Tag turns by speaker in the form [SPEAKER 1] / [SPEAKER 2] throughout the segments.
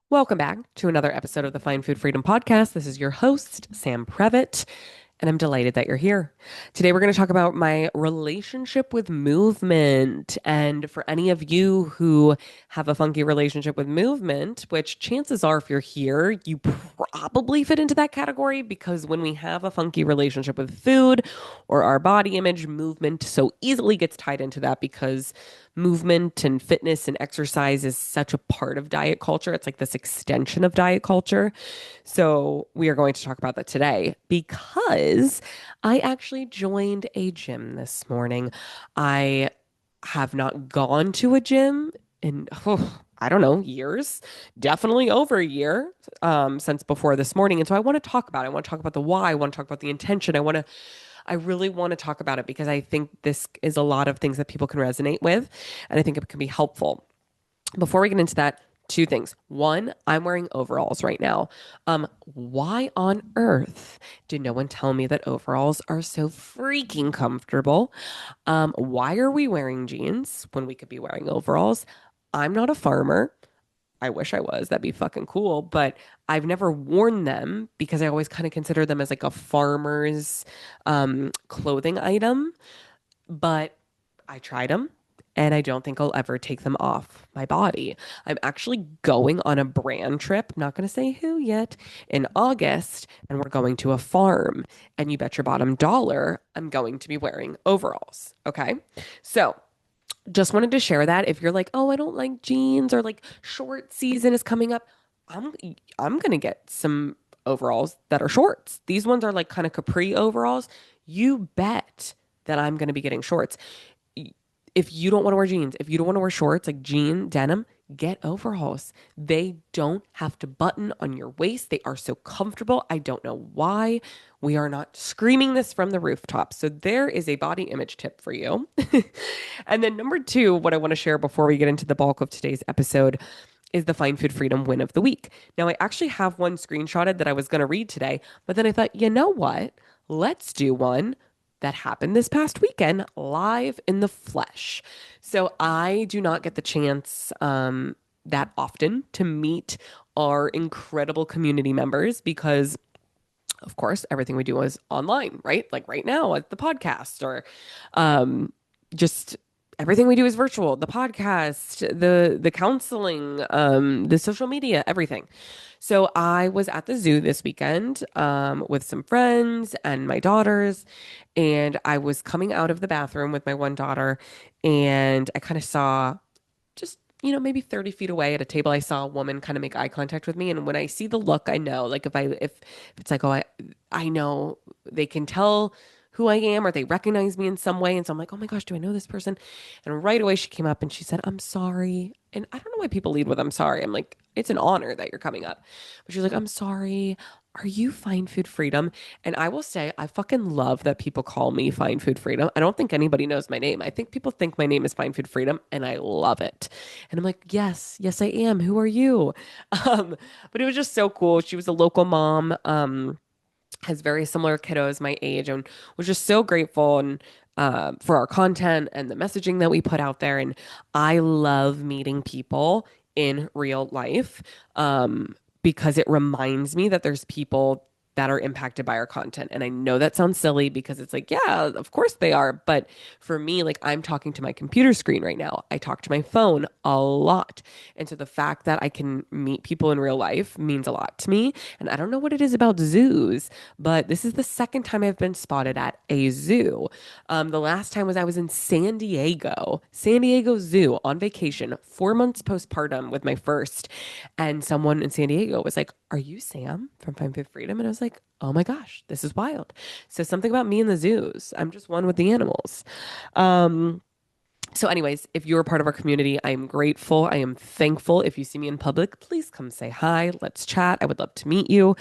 [SPEAKER 1] Welcome back to another episode of the Find Food Freedom Podcast. This is your host, Sam Previtt, and I'm delighted that you're here. Today, we're going to talk about my relationship with movement. And for any of you who have a funky relationship with movement, which chances are, if you're here, you probably fit into that category because when we have a funky relationship with food or our body image, movement so easily gets tied into that because movement and fitness and exercise is such a part of diet culture. It's like this extension of diet culture. So we are going to talk about that today because I actually joined a gym this morning. I have not gone to a gym in, I don't know, years, definitely over a year, since before this morning. And so I want to talk about it. I want to talk about the why. I want to talk about the intention. I really want to talk about it because I think this is a lot of things that people can resonate with, and I think it can be helpful. Before we get into that, two things. One, I'm wearing overalls right now. Why on earth did no one tell me that overalls are so freaking comfortable? Why are we wearing jeans when we could be wearing overalls? I'm not a farmer. I wish I was. That'd be fucking cool. But I've never worn them because I always kind of consider them as like a farmer's clothing item. But I tried them and I don't think I'll ever take them off my body. I'm actually going on a brand trip, not going to say who yet, in August, and we're going to a farm. And you bet your bottom dollar I'm going to be wearing overalls. Okay. So, just wanted to share that if you're like, "Oh, I don't like jeans," or like short season is coming up, I'm I'm going to get some overalls that are shorts. These ones are like kind of capri overalls. You bet that I'm going to be getting shorts. If you don't want to wear jeans, if you don't want to wear shorts like jean denim, get overalls. They don't have to button on your waist. They are so comfortable. I don't know why we are not screaming this from the rooftop. So there is a body image tip for you. And then number two, what I want to share before we get into the bulk of today's episode is the Find Food Freedom win of the week. Now, I actually have one screenshotted that I was going to read today, but then I thought, you know what? Let's do one that happened this past weekend live in the flesh. So I do not get the chance that often to meet our incredible community members because of course everything we do is online, right? Like right now at the podcast or just everything we do is virtual, the podcast, the counseling, the social media, everything. So I was at the zoo this weekend with some friends and my daughters, and I was coming out of the bathroom with my one daughter, and I kind of saw just, maybe 30 feet away at a table, I saw a woman kind of make eye contact with me. And when I see the look, I know, like if it's like, oh, I know they can tell who I am or they recognize me in some way. And so I'm like, oh my gosh, do I know this person? And right away she came up and she said, I'm sorry. And I don't know why people lead with I'm sorry. I'm like, it's an honor that you're coming up. But she's like, I'm sorry. Are you Find Food Freedom? And I will say, I fucking love that people call me Find Food Freedom. I don't think anybody knows my name. I think people think my name is Find Food Freedom, and I love it. And I'm like, yes, yes, I am. Who are you? Um, but it was just so cool. She was a local mom, has very similar kiddos my age, and was just so grateful and for our content and the messaging that we put out there. And I love meeting people in real life because it reminds me that there's people that are impacted by our content. And I know that sounds silly because it's like, yeah, of course they are. But for me, like I'm talking to my computer screen right now. I talk to my phone a lot. And so the fact that I can meet people in real life means a lot to me. And I don't know what it is about zoos, but this is the second time I've been spotted at a zoo. The last time was I was in San Diego Zoo on vacation, 4 months postpartum with my first. And someone in San Diego was like, are you Sam from Find Food Freedom? And I was like, oh my gosh, this is wild. So something about me and the zoos. I'm just one with the animals. Um, so, anyways, if you're a part of our community, I am grateful. I am thankful. If you see me in public, please come say hi. Let's chat. I would love to meet you.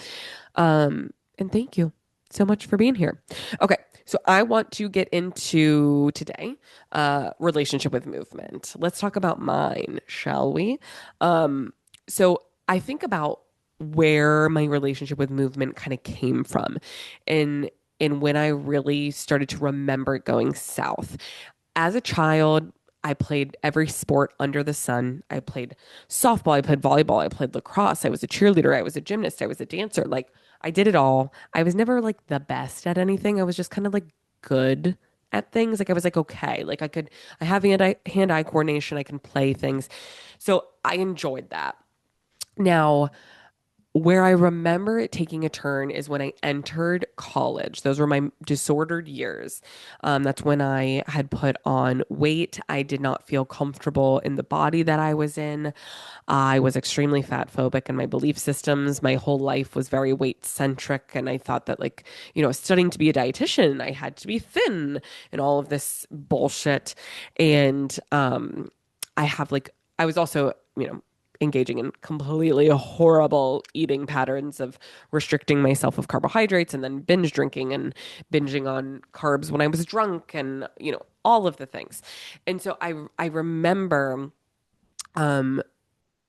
[SPEAKER 1] And thank you so much for being here. Okay, so I want to get into today relationship with movement. Let's talk about mine, shall we? So I think about where my relationship with movement kind of came from, and when I really started to remember it going south as a child, I played every sport under the sun. I played softball, I played volleyball, I played lacrosse, I was a cheerleader, I was a gymnast, I was a dancer. Like I did it all. I was never like the best at anything. I was just kind of like good at things. Like I was like okay, like I have hand-eye coordination, I can play things. So I enjoyed that. Now, where I remember it taking a turn is when I entered college. Those were my disordered years. That's when I had put on weight. I did not feel comfortable in the body that I was in. I was extremely fat phobic in my belief systems. My whole life was very weight centric. And I thought that, like, studying to be a dietitian, I had to be thin and all of this bullshit. And I have like, I was also, engaging in completely horrible eating patterns of restricting myself of carbohydrates and then binge drinking and binging on carbs when I was drunk and all of the things. And so I remember um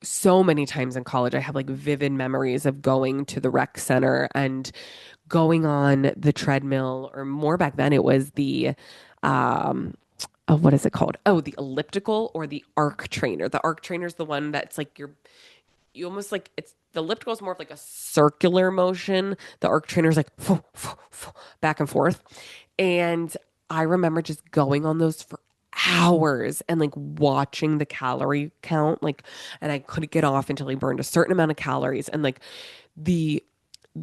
[SPEAKER 1] so many times in college I have like vivid memories of going to the rec center and going on the treadmill, or more back then it was the um what is it called? Oh, the elliptical or the arc trainer. The arc trainer is the one that's like you almost like it's the elliptical is more of like a circular motion. The arc trainer is like back and forth. And I remember just going on those for hours and like watching the calorie count, like, and I couldn't get off until I burned a certain amount of calories. And like the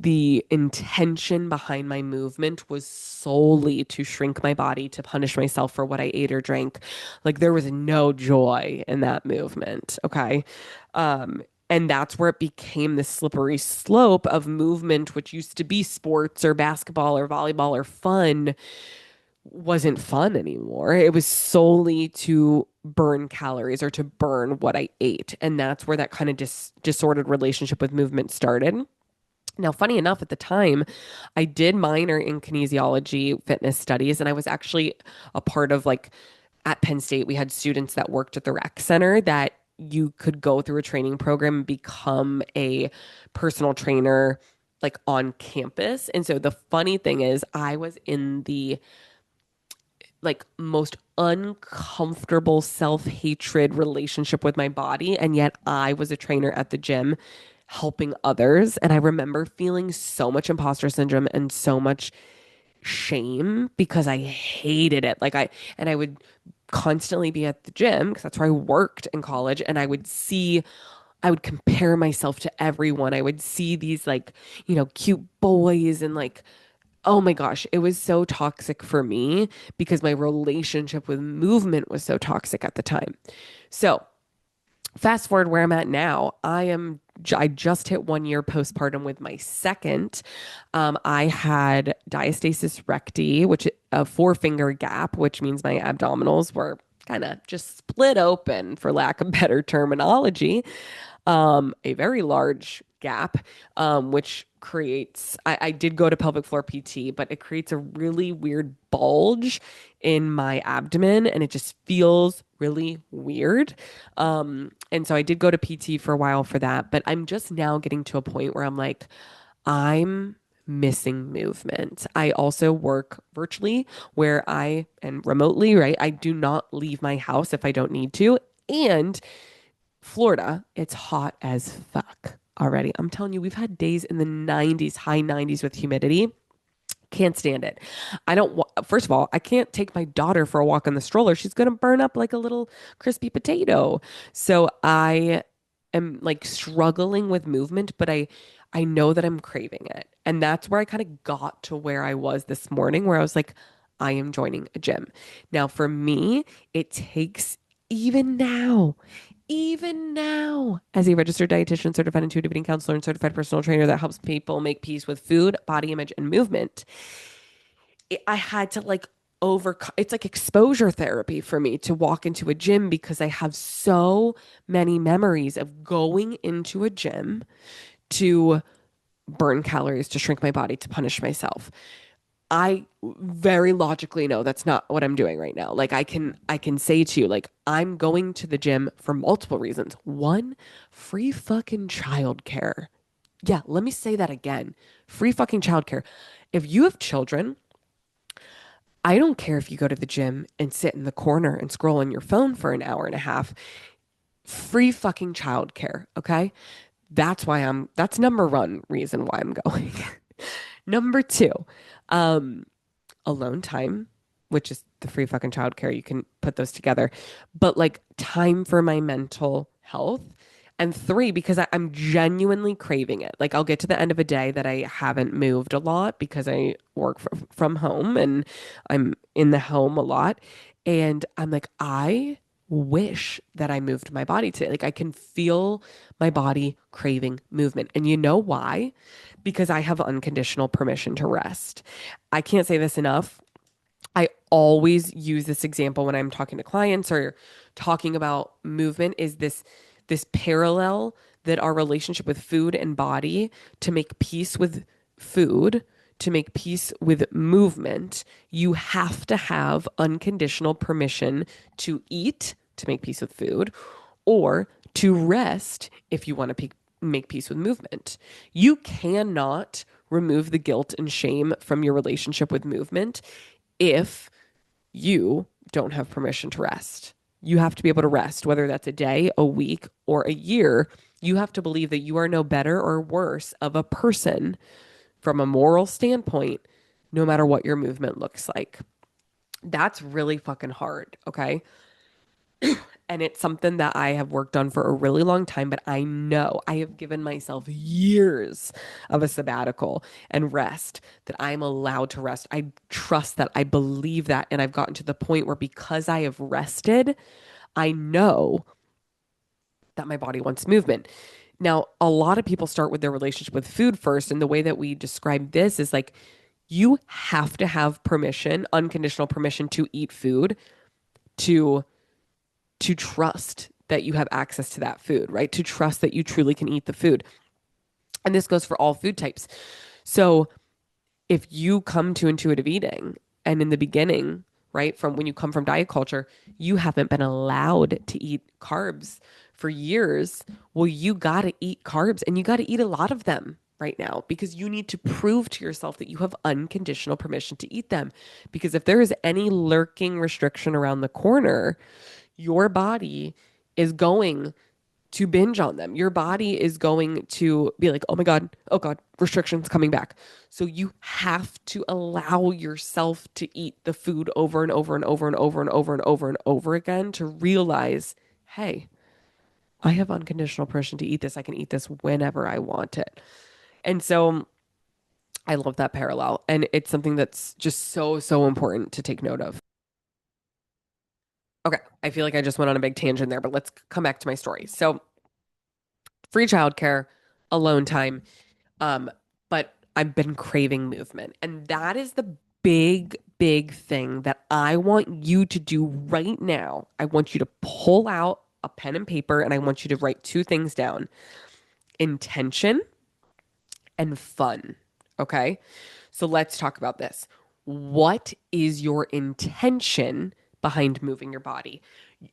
[SPEAKER 1] the intention behind my movement was solely to shrink my body to punish myself for what I ate or drank. Like there was no joy in that movement. Okay. And that's where it became this slippery slope of movement, which used to be sports or basketball or volleyball or fun, wasn't fun anymore. It was solely to burn calories or to burn what I ate. And that's where that kind of disordered relationship with movement started. Now, funny enough, at the time, I did minor in kinesiology fitness studies, and I was actually a part of like at Penn State, we had students that worked at the rec center that you could go through a training program and become a personal trainer like on campus. And so the funny thing is, I was in the like most uncomfortable self-hatred relationship with my body, and yet I was a trainer at the gym helping others. And I remember feeling so much imposter syndrome and so much shame because I hated it. And I would constantly be at the gym because that's where I worked in college. And I would compare myself to everyone. I would see these like, cute boys and like, oh my gosh, it was so toxic for me because my relationship with movement was so toxic at the time. So fast forward where I'm at now, I just hit 1 year postpartum with my second. I had diastasis recti, which a four-finger gap, which means my abdominals were kind of just split open, for lack of better terminology. A very large gap, which creates, I did go to pelvic floor PT, but it creates a really weird bulge in my abdomen and it just feels really weird. And so I did go to PT for a while for that, but I'm just now getting to a point where I'm like, I'm missing movement. I also work virtually and remotely, right? I do not leave my house if I don't need to. And Florida, it's hot as fuck already. I'm telling you, we've had days in the 90s, high 90s with humidity. Can't stand it. First of all, I can't take my daughter for a walk in the stroller. She's going to burn up like a little crispy potato. So I am like struggling with movement, but I know that I'm craving it. And that's where I kind of got to where I was this morning, where I was like, I am joining a gym. Now, for me, it takes even now, even now, as a registered dietitian, certified intuitive eating counselor, and certified personal trainer that helps people make peace with food, body image, and movement, I had to like overcome. It's like exposure therapy for me to walk into a gym because I have so many memories of going into a gym to burn calories, to shrink my body, to punish myself. I very logically know that's not what I'm doing right now. Like I can say to you, like, I'm going to the gym for multiple reasons. One, free fucking childcare. Yeah, let me say that again. Free fucking childcare. If you have children, I don't care if you go to the gym and sit in the corner and scroll on your phone for an hour and a half. Free fucking childcare, okay? That's number one reason why I'm going. Number two, um, alone time, which is the free fucking childcare. You can put those together. But like time for my mental health. And three, because I'm genuinely craving it. Like I'll get to the end of a day that I haven't moved a lot because I work from home and I'm in the home a lot. And I'm like, I wish that I moved my body today. Like I can feel my body craving movement. And you know why? Because I have unconditional permission to rest. I can't say this enough. I always use this example when I'm talking to clients or talking about movement is this parallel that our relationship with food and body to make peace with food, to make peace with movement, you have to have unconditional permission to eat to make peace with food or to rest if you want to make peace with movement. You cannot remove the guilt and shame from your relationship with movement if you don't have permission to rest. You have to be able to rest, whether that's a day, a week, or a year. You have to believe that you are no better or worse of a person from a moral standpoint, no matter what your movement looks like. That's really fucking hard, okay? And it's something that I have worked on for a really long time, but I know I have given myself years of a sabbatical and rest that I'm allowed to rest. I trust that. I believe that. And I've gotten to the point where because I have rested, I know that my body wants movement. Now, a lot of people start with their relationship with food first. And the way that we describe this is like you have to have permission, unconditional permission to eat food, to trust that you have access to that food, right? To trust that you truly can eat the food. And this goes for all food types. So if you come to intuitive eating and in the beginning, right, from when you come from diet culture, you haven't been allowed to eat carbs for years, well, you got to eat carbs and you got to eat a lot of them right now because you need to prove to yourself that you have unconditional permission to eat them. Because if there is any lurking restriction around the corner, your body is going to binge on them. Your body is going to be like, oh God, restrictions coming back. So you have to allow yourself to eat the food over and over and over and over and over and over and over again to realize, hey, I have unconditional permission to eat this. I can eat this whenever I want it. And so I love that parallel. And it's something that's just so, so important to take note of. Okay, I feel like I just went on a big tangent there, but let's come back to my story. So, free childcare, alone time, um, but I've been craving movement, and that is the big, big thing that I want you to do right now. I want you to pull out a pen and paper, and I want you to write two things down: intention and fun. Okay, so let's talk about this. What is your intention behind moving your body?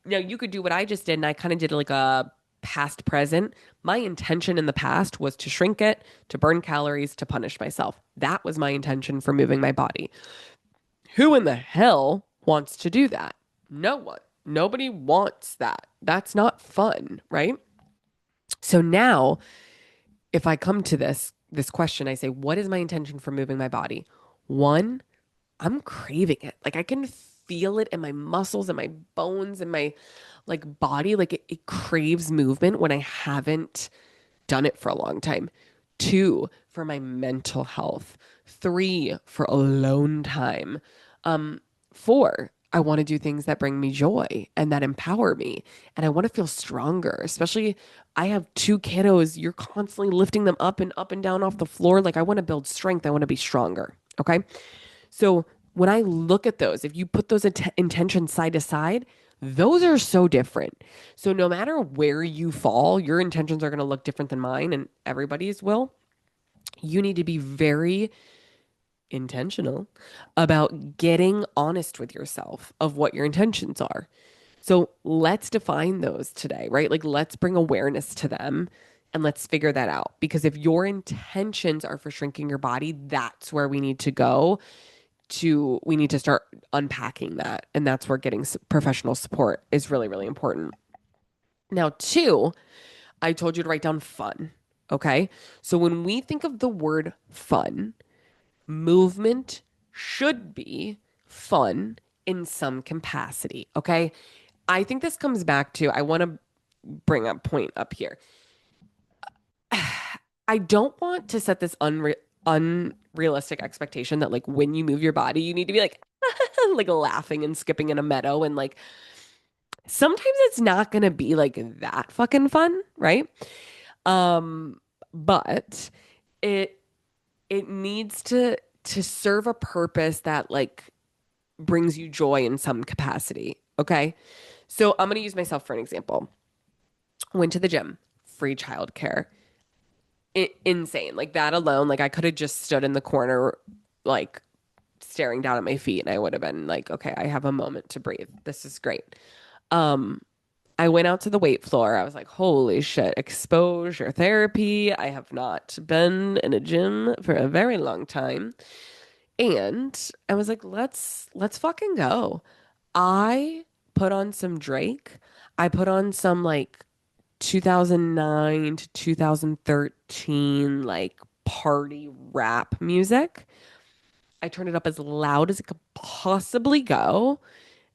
[SPEAKER 1] Now, you could do what I just did, and I kind of did like a past present. My intention in the past was to shrink it, to burn calories, to punish myself. That was my intention for moving my body. Who in the hell wants to do that? No one. Nobody wants that. That's not fun, right? So now, if I come to this question, I say, what is my intention for moving my body? One, I'm craving it. Like I can feel it in my muscles and my bones and my like body. Like it craves movement when I haven't done it for a long time. Two, for my mental health. Three, for alone time. Four, I want to do things that bring me joy and that empower me. And I want to feel stronger, especially I have two kiddos. You're constantly lifting them up and down off the floor. Like I want to build strength. I want to be stronger. Okay. So when I look at those, if you put those intentions side to side, those are so different. So no matter where you fall, your intentions are going to look different than mine and everybody's will. You need to be very intentional about getting honest with yourself of what your intentions are. So let's define those today, right? Like let's bring awareness to them and let's figure that out. Because if your intentions are for shrinking your body, that's where we need to go we need to start unpacking that. And that's where getting professional support is really, really important. Now, two, I told you to write down fun. Okay. So when we think of the word fun, movement should be fun in some capacity. Okay. I think this comes back to, I want to bring a point up here. I don't want to set this unrealistic expectation that like when you move your body, you need to be like like laughing and skipping in a meadow and like sometimes it's not going to be like that fucking fun, right? Um but it it needs to serve a purpose that like brings you joy in some capacity, okay? So I'm going to use myself for an example. Went to the gym, free childcare. Insane. Like that alone, like I could have just stood in the corner like staring down at my feet and I would have been like, okay, I have a moment to breathe. This is great. Um, I went out to the weight floor. I was like, holy shit, exposure therapy. I have not been in a gym for a very long time. And I was like, let's fucking go. I put on some Drake. I put on some like 2009 to 2013 like party rap music. I turned it up as loud as it could possibly go.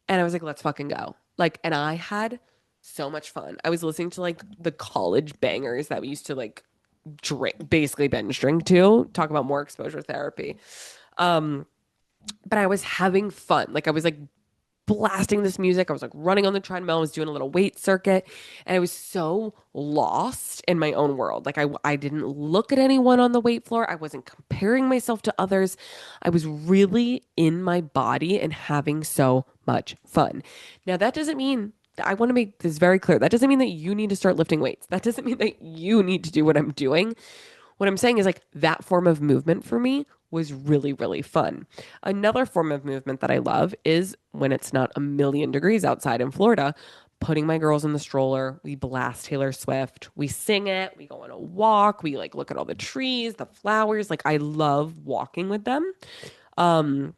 [SPEAKER 1] And I was like, let's fucking go. Like, and I had so much fun. I was listening to like the college bangers that we used to like drink, basically binge drink to, talk about more exposure therapy. Um, but I was having fun. Like, I was like blasting this music. I was like running on the treadmill. I was doing a little weight circuit. And I was so lost in my own world. Like, I didn't look at anyone on the weight floor. I wasn't comparing myself to others. I was really in my body and having so much fun. Now, that doesn't mean, I want to make this very clear. That doesn't mean that you need to start lifting weights. That doesn't mean that you need to do what I'm doing. What I'm saying is like that form of movement for me was really, really fun. Another form of movement that I love is when it's not a million degrees outside in Florida, putting my girls in the stroller. We blast Taylor Swift. We sing it. We go on a walk. We like look at all the trees, the flowers. Like I love walking with them. Um,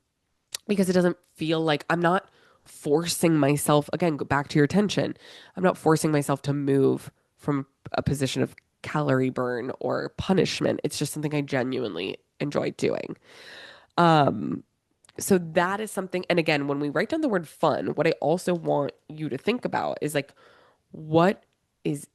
[SPEAKER 1] because it doesn't feel like I'm not forcing myself, again, go back to your attention. I'm not forcing myself to move from a position of calorie burn or punishment. It's just something I genuinely enjoy doing. Um, so that is something, and again, when we write down the word fun, what I also want you to think about is like, what is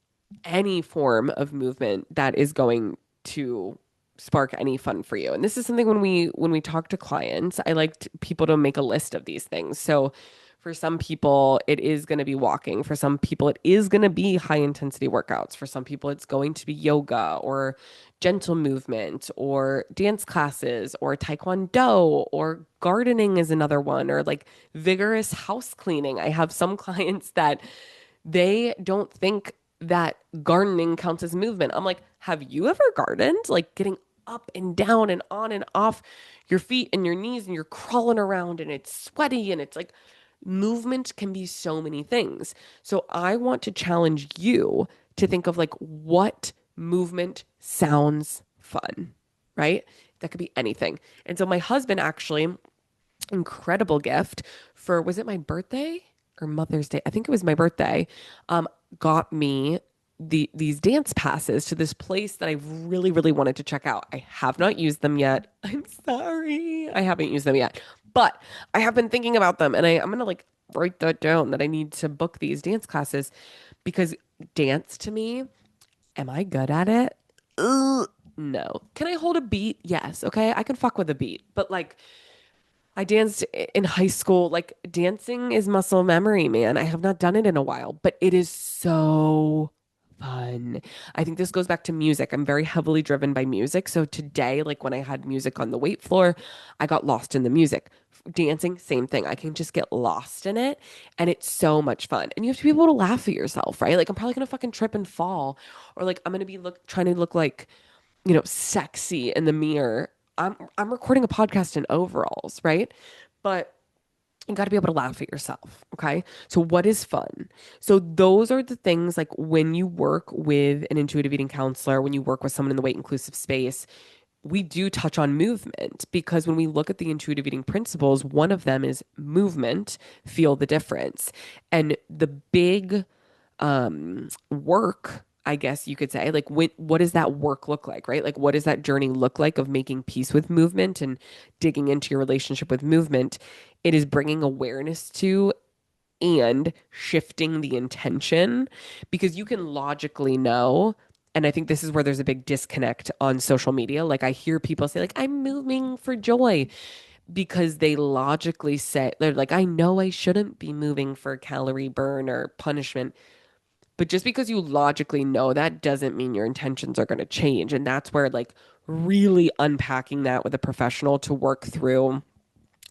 [SPEAKER 1] any form of movement that is going to spark any fun for you? And this is something when we talk to clients, I like people to make a list of these things. So for some people, it is going to be walking. For some people, it is going to be high intensity workouts. For some people, it's going to be yoga or gentle movement or dance classes or taekwondo or gardening is another one or like vigorous house cleaning. I have some clients that they don't think that gardening counts as movement. I'm like, have you ever gardened? Like getting up and down and on and off your feet and your knees and you're crawling around and it's sweaty and it's like movement can be so many things. So I want to challenge you to think of like what movement sounds fun, right? That could be anything. And so my husband actually, incredible gift for, was it my birthday or Mother's Day? I think it was my birthday. Got me these dance passes to this place that I really, really wanted to check out. I have not used them yet. I'm sorry. I haven't used them yet, but I have been thinking about them and I'm gonna like write that down that I need to book these dance classes because dance to me, am I good at it? No. Can I hold a beat? Yes. Okay. I can fuck with a beat, but like I danced in high school. Like dancing is muscle memory, man. I have not done it in a while, but it is so fun. I think this goes back to music. I'm very heavily driven by music. So today, like when I had music on the weight floor, I got lost in the music. Dancing, same thing. I can just get lost in it and it's so much fun. And you have to be able to laugh at yourself, right? Like I'm probably gonna fucking trip and fall, or like I'm gonna be trying to look like sexy in the mirror. I'm recording a podcast in overalls, right? But you got to be able to laugh at yourself, okay? So what is fun? So those are the things like when you work with an intuitive eating counselor, when you work with someone in the weight inclusive space, we do touch on movement because when we look at the intuitive eating principles, one of them is movement, feel the difference. And the big work, I guess you could say, like what does that work look like, right? Like what does that journey look like of making peace with movement and digging into your relationship with movement? It is bringing awareness to and shifting the intention because you can logically know. And I think this is where there's a big disconnect on social media. Like I hear people say, like, I'm moving for joy because they logically say, they're like, I know I shouldn't be moving for calorie burn or punishment. But just because you logically know that doesn't mean your intentions are going to change. And that's where, like, really unpacking that with a professional to work through,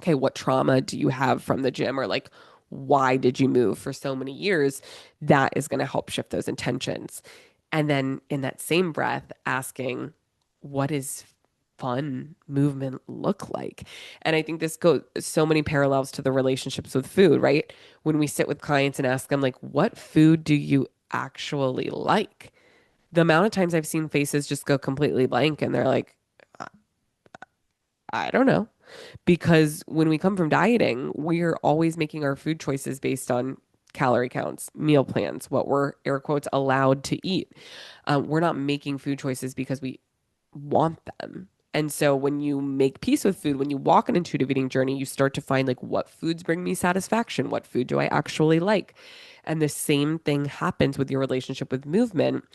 [SPEAKER 1] okay, what trauma do you have from the gym? Or, like, why did you move for so many years? That is going to help shift those intentions. And then in that same breath, asking, what is fun movement look like? And I think this goes so many parallels to the relationships with food, right? When we sit with clients and ask them, like, what food do you actually like? The amount of times I've seen faces just go completely blank and they're like, I don't know. Because when we come from dieting, we're always making our food choices based on calorie counts, meal plans, what we're air quotes allowed to eat. We're not making food choices because we want them. And so when you make peace with food, when you walk an intuitive eating journey, you start to find like what foods bring me satisfaction, what food do I actually like. And the same thing happens with your relationship with movement.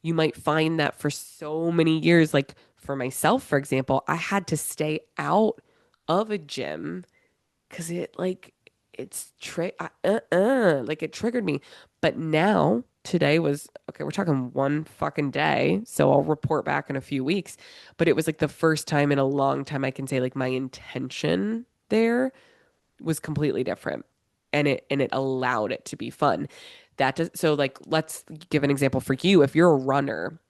[SPEAKER 1] You might find that for so many years, like for myself, for example, I had to stay out of a gym because like it triggered me. But now today was okay, we're talking one fucking day, so I'll report back in a few weeks. But it was like the first time in a long time I can say like my intention there was completely different. And it allowed it to be fun. That does so like let's give an example for you. If you're a runner,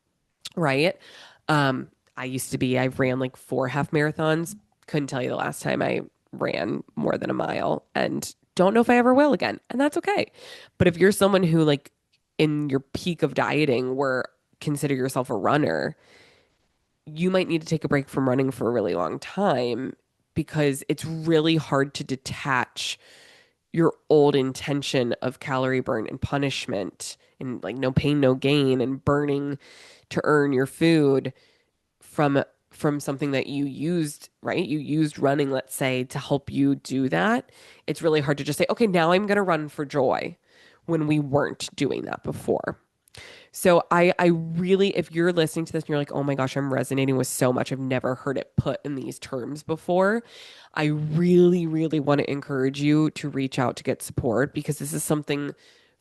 [SPEAKER 1] right? Um, I ran like 4 half marathons. Couldn't tell you the last time I ran more than a mile and don't know if I ever will again. And that's okay. But if you're someone who like in your peak of dieting where consider yourself a runner, you might need to take a break from running for a really long time because it's really hard to detach your old intention of calorie burn and punishment and like no pain, no gain and burning to earn your food from something that you used, right? You used running, let's say, to help you do that. It's really hard to just say, okay, now I'm going to run for joy when we weren't doing that before. So I really, if you're listening to this and you're like, oh my gosh, I'm resonating with so much, I've never heard it put in these terms before. I really, really want to encourage you to reach out to get support because this is something,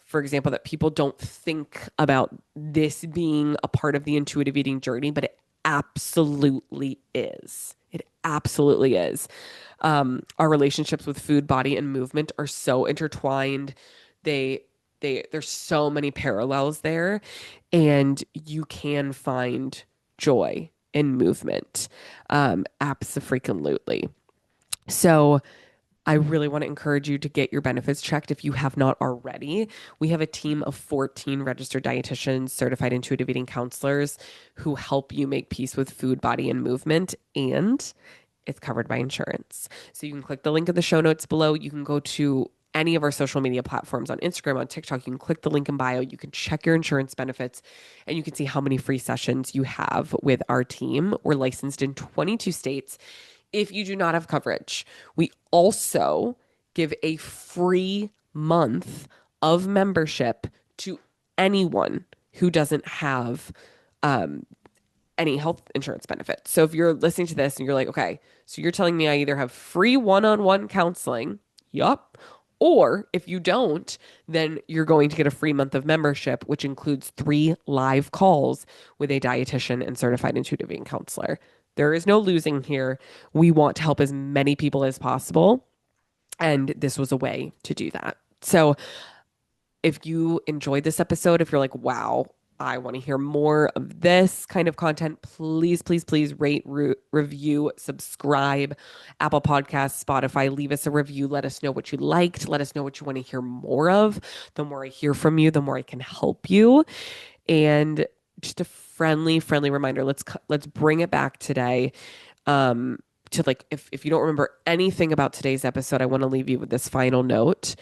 [SPEAKER 1] for example, that people don't think about this being a part of the intuitive eating journey, but it absolutely is. It absolutely is. Our relationships with food, body, and movement are so intertwined. They there's so many parallels there, and you can find joy in movement. Absolutely. So I really want to encourage you to get your benefits checked if you have not already. We have a team of 14 registered dietitians, certified intuitive eating counselors who help you make peace with food, body, and movement. And it's covered by insurance. So you can click the link in the show notes below. You can go to any of our social media platforms on Instagram, on TikTok. You can click the link in bio. You can check your insurance benefits and you can see how many free sessions you have with our team. We're licensed in 22 states. If you do not have coverage, we also give a free month of membership to anyone who doesn't have any health insurance benefits. So if you're listening to this and you're like, okay, so you're telling me I either have free one-on-one counseling, yup, or if you don't, then you're going to get a free month of membership, which includes 3 live calls with a dietitian and certified intuitive eating counselor. There is no losing here. We want to help as many people as possible. And this was a way to do that. So if you enjoyed this episode, if you're like, wow, I want to hear more of this kind of content, please, please, please rate, review, subscribe, Apple Podcasts, Spotify, leave us a review. Let us know what you liked. Let us know what you want to hear more of. The more I hear from you, the more I can help you. And just a friendly reminder. Let's bring it back today. Um, to like if you don't remember anything about today's episode, I want to leave you with this final note.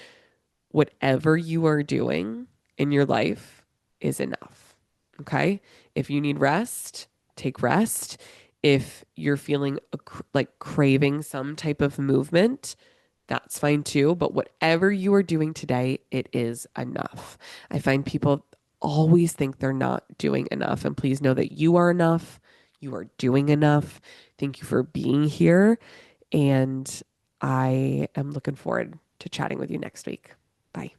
[SPEAKER 1] Whatever you are doing in your life is enough. Okay? If you need rest, take rest. If you're feeling like craving some type of movement, that's fine too. But whatever you are doing today, it is enough. I find people always think they're not doing enough. And please know that you are enough. You are doing enough. Thank you for being here. And I am looking forward to chatting with you next week. Bye.